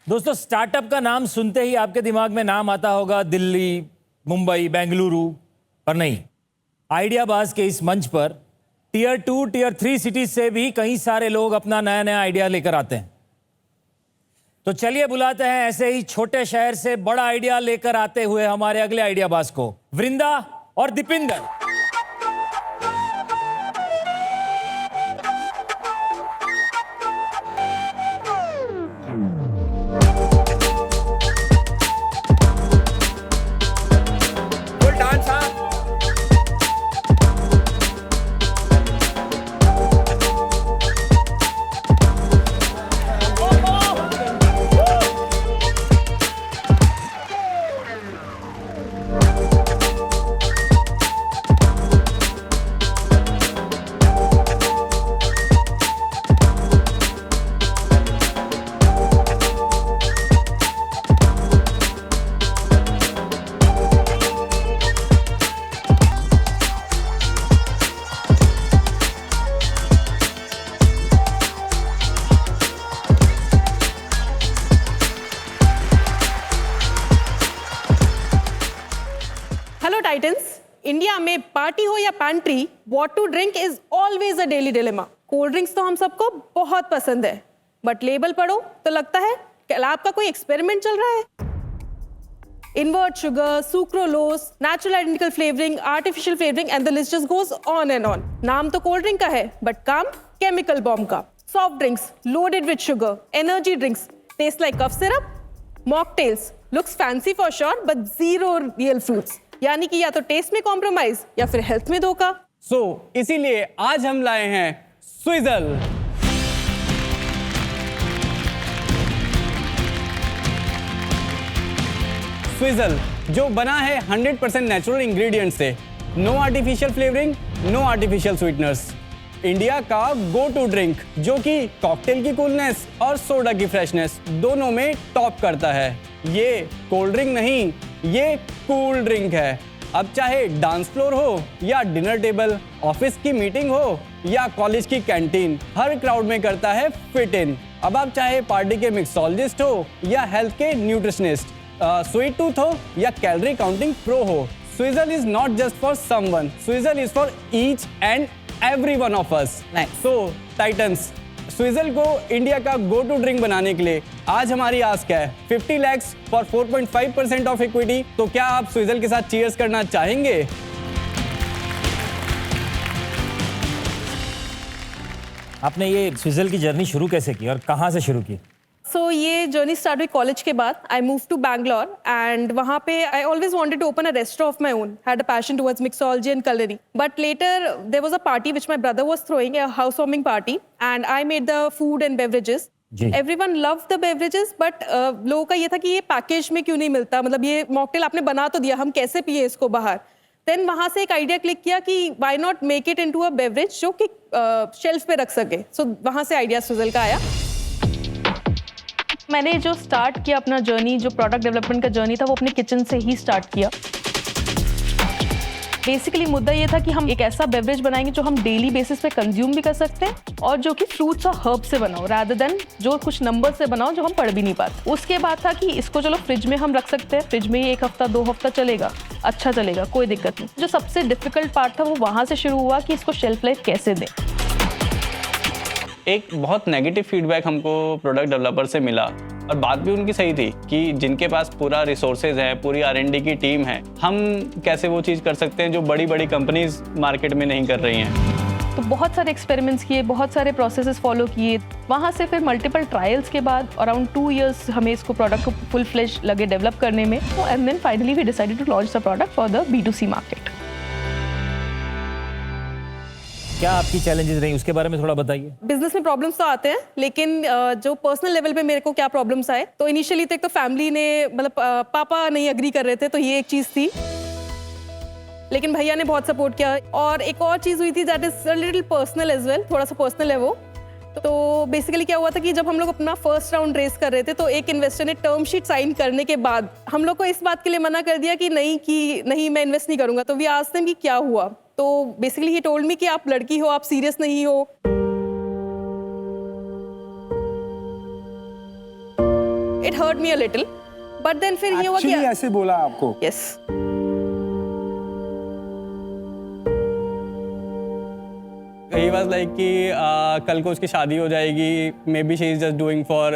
दोस्तों, स्टार्टअप का नाम सुनते ही आपके दिमाग में नाम आता होगा दिल्ली, मुंबई, बेंगलुरु, पर नहीं। आइडियाबाज के इस मंच पर टियर 2, टियर 3 सिटीज से भी कई सारे लोग अपना नया नया आइडिया लेकर आते हैं। तो चलिए बुलाते हैं ऐसे ही छोटे शहर से बड़ा आइडिया लेकर आते हुए हमारे अगले आइडियाबाज को, वृंदा और दीपिंदर। इंडिया में पार्टी हो या pantry, what to drink is always a daily dilemma. Cold drinks तो हम सबको बहुत पसंद है, बट लेबल पढ़ो तो लगता है लैब का कोई एक्सपेरिमेंट चल रहा है। Invert sugar, sucralose, natural identical flavouring, artificial flavouring and the list just goes on and on. नाम तो कोल्ड ड्रिंक का है, बट काम केमिकल बॉम्ब का। Soft drinks loaded with sugar, energy drinks taste like cough syrup, mocktails looks fancy for sure but zero real fruits. यानी कि या तो टेस्ट में कॉम्प्रोमाइज या फिर हेल्थ में धोखा। इसीलिए आज हम लाए हैं स्विज़ल। स्विज़ल जो बना है 100% नेचुरल इंग्रेडिएंट से, no artificial flavouring, no artificial sweeteners. India का गो टू ड्रिंक जो कि कॉकटेल की कूलनेस और सोडा की फ्रेशनेस दोनों में टॉप करता है। ये कोल्ड ड्रिंक नहीं, ये कूल ड्रिंक है। अब चाहे डांस फ्लोर हो या डिनर टेबल, ऑफिस की मीटिंग हो या कॉलेज की कैंटीन, हर क्राउड में करता है फिट इन। अब आप चाहे पार्टी के मिक्सोलॉजिस्ट हो या हेल्थ के न्यूट्रिशनिस्ट, स्वीट टूथ हो या कैलोरी काउंटिंग प्रो हो, Swizzle is not just for someone, Swizzle is for each and every one of us. So titans, Swizzle को इंडिया का गो टू ड्रिंक बनाने के लिए आज हमारी आस्क है 50 lakhs फॉर 4.5% ऑफ इक्विटी। तो क्या आप स्विज़ल के साथ चीयर्स करना चाहेंगे? आपने ये स्विज़ल की जर्नी शुरू कैसे की और कहाँ से शुरू की? ये जर्नी स्टार्ट हुई कॉलेज के बाद। I move to Bangalore and वहाँ पे I always wanted to open a restaurant of my own, had a passion towards mixology and culinary, but later there was a party which my brother was throwing, a housewarming party, and I made the food and beverages. Everyone loved the beverages, but लोगों का ये था कि ये package में क्यों नहीं मिलता, मतलब ये मॉकटेल आपने बना तो दिया, हम कैसे पिए इसको बाहर। देन वहाँ से एक आइडिया क्लिक किया कि why not make it into a beverage जो कि शेल्फ पे रख सके। सो वहाँ से आइडिया स्विज़ल का आया। मैंने जो स्टार्ट किया अपना जर्नी, जो प्रोडक्ट डेवलपमेंट का जर्नी था, वो अपने किचन से ही स्टार्ट किया। बेसिकली मुद्दा ये था कि हम एक ऐसा बेवरेज बनाएंगे जो हम डेली बेसिस पे कंज्यूम भी कर सकते हैं और जो कि फ्रूट्स और हर्ब से बनाओ, रादर देन जो कुछ नंबर से बनाओ जो हम पढ़ भी नहीं पाते। उसके बाद था कि इसको चलो फ्रिज में हम रख सकते हैं, फ्रिज में ही 1 हफ्ता 2 हफ्ता चलेगा, अच्छा चलेगा, कोई दिक्कत नहीं। जो सबसे डिफिकल्ट पार्ट था वो वहाँ से शुरू हुआ कि इसको शेल्फ लाइफ कैसे दें। एक बहुत नेगेटिव फीडबैक हमको प्रोडक्ट डेवलपर से मिला और बात भी उनकी सही थी कि जिनके पास पूरा रिसोर्सेज है, पूरी R&D की टीम है, हम कैसे वो चीज़ कर सकते हैं जो बड़ी बड़ी कंपनीज मार्केट में नहीं कर रही हैं। तो बहुत सारे एक्सपेरिमेंट्स किए, बहुत सारे प्रोसेसेस फॉलो किए। वहाँ से फिर मल्टीपल ट्रायल्स के बाद अराउंड 2 years हमें इसको प्रोडक्ट को फुल फ्लेश लगे डेवलप करने में। And then finally we decided to launch the product for the B2C market. क्या आपकी चैलेंजेस रही उसके बारे में थोड़ा बताइए। बिजनेस में प्रॉब्लम्स तो आते हैं, लेकिन जो पर्सनल लेवल पे मेरे को क्या प्रॉब्लम्स आए, तो इनिशियली तो एक तो फैमिली ने, मतलब पापा नहीं एग्री कर रहे थे, तो ये एक चीज़ थी, लेकिन भैया ने बहुत सपोर्ट किया। और एक और चीज़ हुई थी that is little personal as well, थोड़ा सा पर्सनल है वो। तो बेसिकली क्या हुआ था कि जब हम लोग अपना फर्स्ट राउंड रेस कर रहे थे, तो एक इन्वेस्टर ने टर्म शीट साइन करने के बाद हम लोग को इस बात के लिए मना कर दिया कि नहीं मैं इन्वेस्ट नहीं करूंगा। तो वी आस्क्ड देम कि क्या हुआ, तो बेसिकली ही टोल्ड मी कि आप लड़की हो, आप सीरियस नहीं हो। It hurt me a little, but then फिर ये हुआ कि एक्चुअली ऐसे बोला आपको? यस ही वाज लाइक कि कल को उसकी शादी हो जाएगी, may be she is just doing for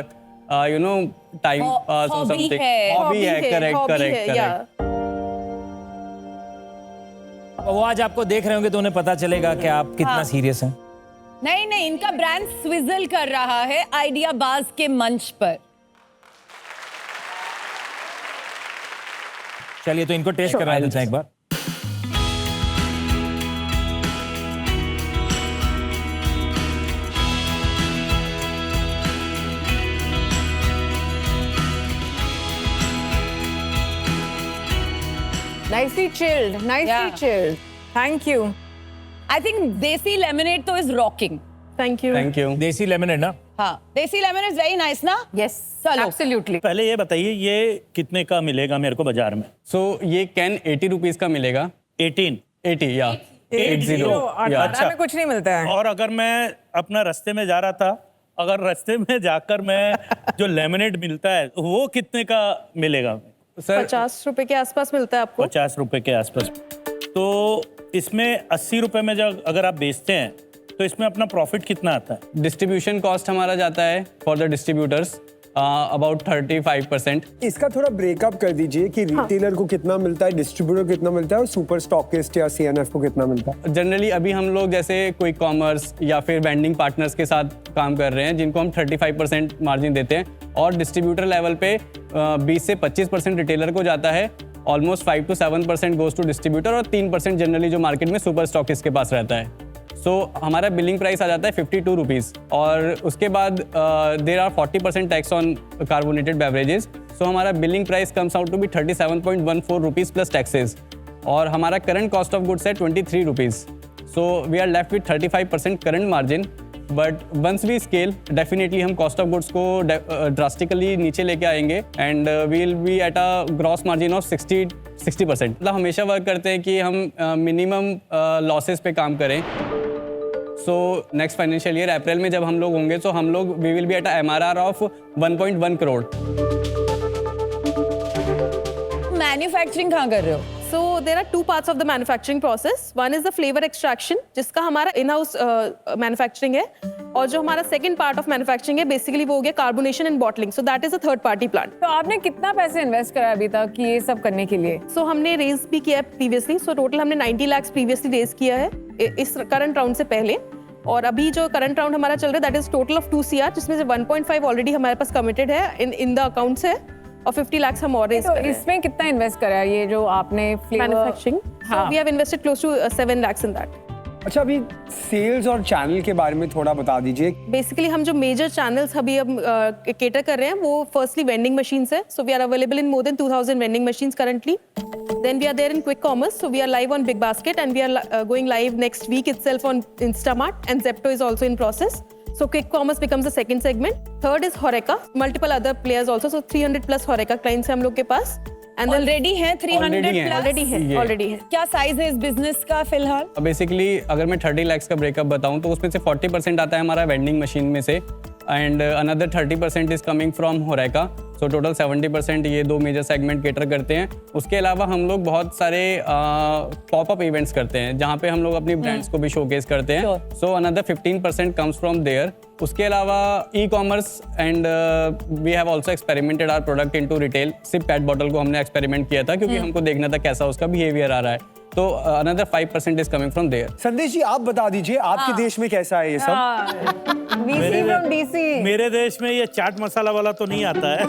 you know time pass और hobby समथिंग, है। हॉबी है, करेक्ट hobby करेक्ट है, करेक्ट। yeah. और वो आज आपको देख रहे होंगे तो उन्हें पता चलेगा कि आप कितना हाँ। सीरियस हैं। नहीं नहीं, इनका ब्रांड स्विजल कर रहा है आइडिया बाज के मंच पर। चलिए तो इनको टेस्ट करवा देते हैं एक बार। Nicely chilled, nicely Yeah. chilled. Thank you. I think देसी लेमनेड तो is rocking. Thank you. Thank you. देसी लेमनेड ना? हाँ, देसी लेमनेड इज वेरी नाइस ना। Yes, चलो। absolutely. पहले ये बताइए ये कितने का मिलेगा मेरे को बाजार में? सो ये कैन 80 रुपीज का मिलेगा। 18। 80 या 80 या। अच्छा में कुछ नहीं मिलता है। और अगर मैं अपना रास्ते में जा रहा था, अगर रास्ते में जाकर मैं जो लेमनेड मिलता है वो कितने का मिलेगा? सर 50 रुपए के आसपास मिलता है आपको। 50 रुपए के आसपास। तो इसमें 80 रुपए में जब अगर आप बेचते हैं तो इसमें अपना प्रॉफिट कितना आता है? डिस्ट्रीब्यूशन कॉस्ट हमारा जाता है फॉर द डिस्ट्रीब्यूटर्स अबाउट 35%। इसका थोड़ा ब्रेकअप कर दीजिए कि रिटेलर को कितना मिलता है, डिस्ट्रीब्यूटर को कितना मिलता है और सुपर स्टॉकिस्ट या सीएनएफ को कितना मिलता है? जनरली अभी हम लोग जैसे क्विक कॉमर्स या फिर वेंडिंग पार्टनर्स के साथ काम कर रहे हैं जिनको हम 35% मार्जिन देते हैं, और डिस्ट्रीब्यूटर लेवल पे 20 से 25% रिटेलर को जाता है, almost 5 to 7% goes to distributor और 3% जनरली जो मार्केट में सुपर स्टॉकिस्ट के पास रहता है। सो हमारा बिलिंग प्राइस आ जाता है 52 रुपीज़, और उसके बाद there are 40% tax on carbonated beverages. So हमारा billing price comes out to be 37.14 rupees plus taxes, और हमारा करंट कॉस्ट ऑफ गुड्स है 23 rupees. So we are left with 35% current margin, but once we scale definitely हम cost of goods को drastically नीचे लेके आएंगे and we will be at a gross margin of 60%। मतलब हमेशा वर्क करते हैं कि हम मिनिमम लॉसेस पे काम करें। So next financial year April में जब हम लोग होंगे तो हम लोग we will be at a MRR of 1.1 crore. Manufacturing कहाँ कर रहे हो? So there are two parts of the manufacturing process. One is the flavor extraction, जिसका हमारा in-house manufacturing है, और जो हमारा second part of manufacturing है, basically वो हो गया carbonation and bottling. So that is a third party plant. तो आपने कितना पैसे इन्वेस्ट करा अभी तक कि ये सब करने के लिए? So हमने raise भी किया है previously. So total हमने 90 lakhs previously raise किया है इस current round से पहले, और अभी जो current round हमारा चल रहा है that is total of 2 CR, जिसमें से 1.5 already हमारे पास committed है in the accounts है, और 50 lakhs हम और raise तो कर रहे हैं। इसमें कितना इन्वेस्ट करा है ये जो आपने Manufacturing. So हाँ. we have invested close to 7 lakhs in that. अच्छा, अभी सेल्स और चैनल के बारे में थोड़ा बता दीजिए। बेसिकली हम जो मेजर चैनल्स अभी हम केटर कर रहे हैं वो फर्स्टली वेंडिंग मशीन्स है, so we are available in more than 2000 vending machines currently. Then we are there in quick commerce, so we are live on Big Basket and we are going live next week itself on Instamart, and Zepto is also in process. So quick commerce becomes the second segment. Third is Horeca, multiple other players also, so 300 plus Horeca clients हैं हम लोग के पास। And then already है 300 plus. already है। क्या size है इस business का फिलहाल? बेसिकली अगर मैं 30 lakhs का ब्रेकअप बताऊं तो उसमें से 40% आता है हमारा वेंडिंग मशीन में से, and another 30% is coming from होरेका। So total 70% ये दो मेजर सेगमेंट केटर करते हैं। उसके अलावा हम लोग बहुत सारे पॉपअप इवेंट्स करते हैं जहाँ पे हम लोग अपनी ब्रांड्स को भी शोकेस करते हैं। So another 15% comes from there. उसके अलावा e commerce and we have also experimented our product into retail. सिर्फ पेट बॉटल को हमने एक्सपेरिमेंट किया था क्योंकि हमको देखना था कैसा उसका बिहेवियर आ रहा है। तो another 5% is coming from there. Sandesh ji, आप बता दीजिए आपके देश में कैसा है ये सब? VC from DC. मेरे देश में ये चाट मसाला वाला तो नहीं आता है।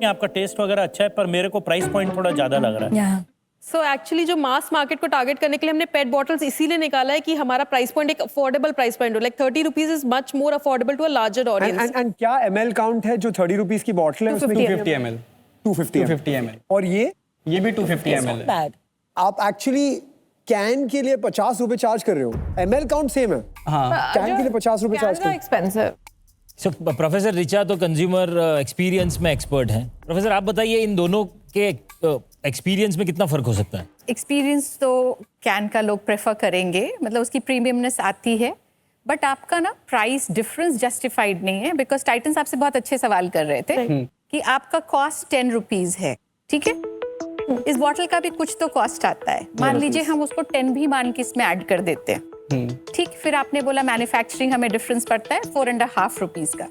आपका टेस्ट वगैरह अच्छा है, पर मेरे को प्राइस पॉइंट थोड़ा ज्यादा लग रहा है। सो एक्चुअली जो मास मार्केट को टारगेट करने के लिए हमने पेट बॉटल्स इसीलिए निकाला है कि हमारा प्राइस पॉइंट एक अफोर्डेबल प्राइस पॉइंट हो, like 30 rupees is much more affordable to a larger audience. And क्या ml काउंट है जो 30 रुपीज की बॉटल है उसमें? 250 ml। 250 ml। और ये भी 250 ml है। बैड। आप एक्चुअली कैन के लिए 50 रुपए चार्ज कर रहे हो, ml काउंट सेम है? हाँ। कैन के लिए 50 रुपए चार्ज कर। एक्सपेंसिव। सो प्रोफेसर रिचा तो कंज्यूमर एक्सपीरियंस में एक्सपर्ट हैं। प्रोफेसर आप बताइए इन दोनों के एक्सपीरियंस में कितना फर्क हो सकता है? एक्सपीरियंस तो कैन का लोग प्रेफर करेंगे, मतलब उसकी प्रीमियमनेस आती है, बट आपका ना प्राइस डिफरेंस जस्टिफाइड नहीं है, बिकॉज टाइटन्स आपसे बहुत अच्छे सवाल कर रहे थे कि आपका कॉस्ट 10 रुपीज है, ठीक है? इस बॉटल का भी कुछ तो कॉस्ट आता है, मान लीजिए हम उसको 10 भी मान के इसमें ऐड कर देते हैं, ठीक? फिर आपने बोला मैन्युफैक्चरिंग हमें डिफरेंस पड़ता है 4.5 रुपीज का,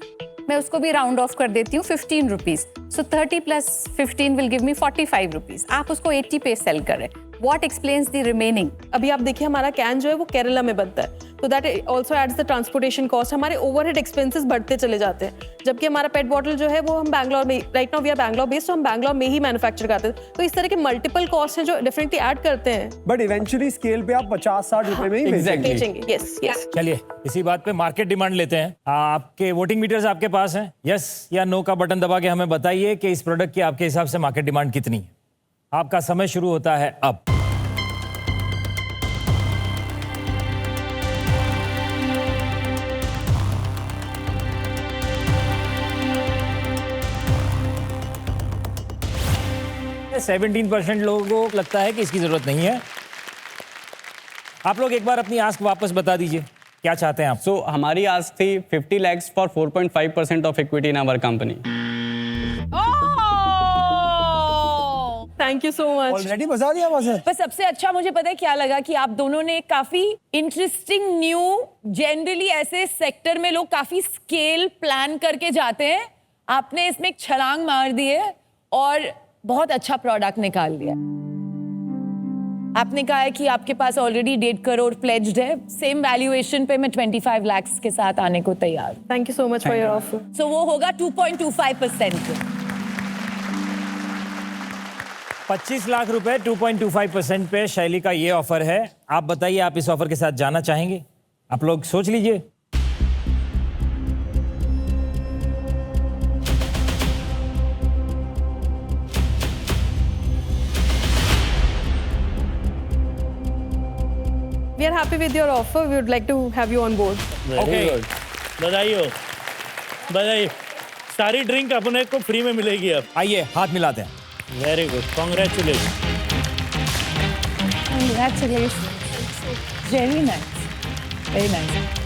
मैं उसको भी राउंड ऑफ कर देती हूँ 15 rupees, so 30 plus 15 will give me 45 rupees, आप उसको 80 पे सेल कर रहे हैं। What explains the remaining? अभी आप देखिए हमारा कैन जो है वो केरला में बनता है, तो that also adds the transportation cost, हमारे ओवरहेड एक्सपेंसेस बढ़ते चले जाते हैं। जबकि हमारा पेट बॉटल जो है वो हम बैंगलोर में, right now we are Bangalore based, तो हम बैंगलोर में ही मैन्युफैक्चर करते हैं। तो इस तरह के मल्टीपल कॉस्ट हैं जो डेफिनेटली ऐड करते हैं। बट इवेंचुअली स्केल पे आप 50-60 रुपए में ही Exactly. बेचेंगे, यस यस। चलिए इसी बात पे मार्केट डिमांड लेते हैं। आपके वोटिंग मीटर्स आपके पास हैं, यस या नो का बटन दबा के हमें बताइए कि इस प्रोडक्ट की आपके हिसाब से मार्केट डिमांड कितनी है। आपका समय शुरू होता है अब। है 17% लोगों को लगता है कि इसकी जरूरत नहीं है। आप लोग एक बार अपनी आस्क वापस बता दीजिए, क्या चाहते हैं आप? सो हमारी आज थी 50 lakhs for 4.5% of equity in our company. Thank you so much. Already बता दिया बस। पर सबसे अच्छा मुझे पता है क्या लगा कि आप दोनों ने काफी इंटरेस्टिंग न्यू, जनरली ऐसे सेक्टर में लोग काफी स्केल प्लान करके जाते हैं, आपने इसमें एक छलांग मार दी है और बहुत अच्छा प्रोडक्ट निकाल दिया। आपने कहा है कि आपके पास ऑलरेडी 1.5 करोड़ प्लेज्ड है, सेम वैल्यूएशन पे मैं 25 लाख के साथ आने को तैयार हूं। Thank you so much for your offer. So वो होगा 2.25%। 25 लाख रुपए 2.25% पे शैली का ये ऑफर है। आप बताइए, आप इस ऑफर के साथ जाना चाहेंगे? आप लोग सोच लीजिए। We are happy with your offer. We would like to have you on board. Okay. बधाई हो, बधाई। सारी ड्रिंक अपने को फ्री में मिलेगी अब। आइए हाथ मिलाते हैं। Very good, congratulation. Congratulations. Very nice. Very nice.